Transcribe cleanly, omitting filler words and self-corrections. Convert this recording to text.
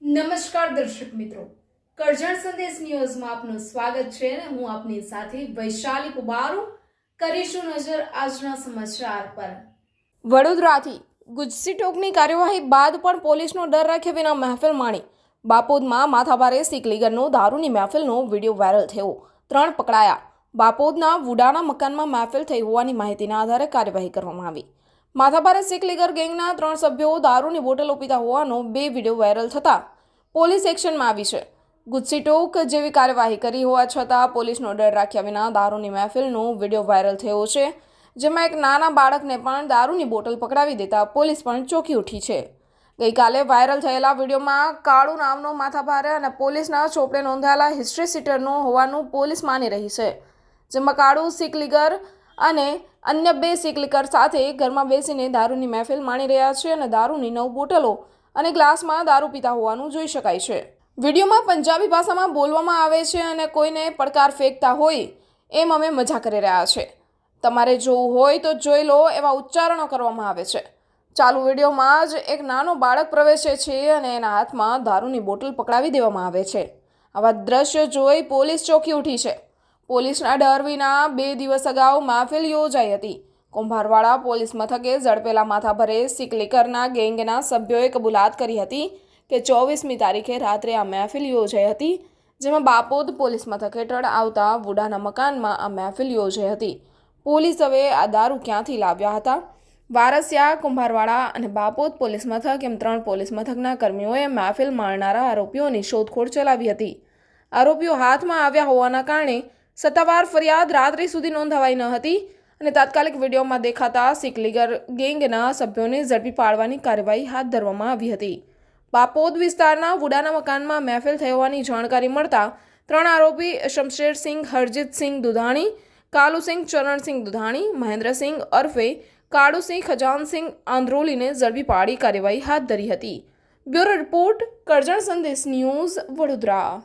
નમસ્કાર દર્શક મિત્રો, કરજણ સંદેશ ન્યૂઝમાં આપનું સ્વાગત છે અને હું આપની સાથે વૈશાલી કુબારુ કરીશું નજર આજના સમાચાર પર। વડોદરાથી ગુજસી ટોકની કાર્યવાહી બાદ પણ પોલીસનો ડર રાખ્યા વિના મહેફિલ માણી। બાપોદમાં માથાભારે સિકલીગરનો દારૂની મહેફિલનો વિડીયો વાયરલ થયો, 3 પકડાયા। બાપોદના વુડાના મકાનમાં મહેફિલ થઈ હોવાની માહિતીના આધારે કાર્યવાહી કરવામાં આવી। માથાભારે સિકલીગર ગેંગના 3 સભ્યો દારૂની બોટલો પીતા હોવાનો 2 વિડીયો વાયરલ થતા પોલીસ એક્શનમાં આવી છે। ગુજસી ટોક જેવી કાર્યવાહી કરી હોવા છતાં પોલીસનો ડર રાખ્યા વિના દારૂની મહેફિલનો વિડીયો વાયરલ થયો છે, જેમાં એક નાના બાળકને પણ દારૂની બોટલ પકડાવી દેતા પોલીસ પણ ચોંકી ઉઠી છે। ગઈકાલે વાયરલ થયેલા વિડીયોમાં કાળુ નામનો માથાભારે અને પોલીસના ચોપડે નોંધાયેલા હિસ્ટ્રી સીટરનો હોવાનું પોલીસ માની રહી છે, જેમાં કાળુ સિકલીગર અને અન્ય 2 સિકલીગર સાથે ઘરમાં બેસીને દારૂની મહેફિલ માણી રહ્યા છે અને દારૂની 9 બોટલો અને ગ્લાસમાં દારૂ પીતા હોવાનું જોઈ શકાય છે। વિડીયોમાં પંજાબી ભાષામાં બોલવામાં આવે છે અને કોઈને પડકાર ફેંકતા હોય એમ અમે મજા કરી રહ્યા છે, તમારે જોવું હોય તો જોઈ લો એવા ઉચ્ચારણો કરવામાં આવે છે। ચાલુ વિડીયોમાં જ એક નાનો બાળક પ્રવેશે છે અને એના હાથમાં દારૂની બોટલ પકડાવી દેવામાં આવે છે। આવા દ્રશ્યો જોઈ પોલીસ ચોંકી ઉઠી છે। પોલીસના ડર વિના 2 દિવસ અગાઉ મહેફિલ યોજાઈ હતી। કુંભારવાડા પોલીસ મથકે ઝડપેલા માથાભારે સિકલીગરના ગેંગના સભ્યોએ કબૂલાત કરી હતી કે 24મી તારીખે રાત્રે આ મહેફિલ યોજાઈ હતી, જેમાં બાપોદ પોલીસ મથક હેઠળ આવતા વુડાના મકાનમાં આ મહેફિલ યોજાઈ હતી। પોલીસ હવે આ દારૂ ક્યાંથી લાવ્યા હતા? વારસિયા, કુંભારવાડા અને બાપોદ પોલીસ મથક એમ 3 પોલીસ મથકના કર્મીઓએ મહેફિલ માણનારા આરોપીઓની શોધખોળ ચલાવી હતી। આરોપીઓ હાથમાં આવ્યા હોવાના કારણે સત્તાવાર ફરિયાદ રાત્રિ સુધી નોંધાવાઈ ન હતી અને તાત્કાલિક વિડીયોમાં દેખાતા સિકલીગર ગેંગના સભ્યોને ઝડપી પાડવાની કાર્યવાહી હાથ ધરવામાં આવી હતી। બાપોદ વિસ્તારના વુડાના મકાનમાં મહેફિલ થઈ હોવાની જાણકારી મળતા 3 આરોપી શમશેરસિંહ હરજીતસિંહ દુધાણી, કાલુસિંહ ચરણસિંહ દુધાણી, મહેન્દ્રસિંહ ઉર્ફે કાળુસિંહ ખજાનસિંહ આંદ્રોલીને ઝડપી પાડી કાર્યવાહી હાથ ધરી હતી। બ્યુરો રિપોર્ટ, કરજણ સંદેશ ન્યૂઝ, વડોદરા।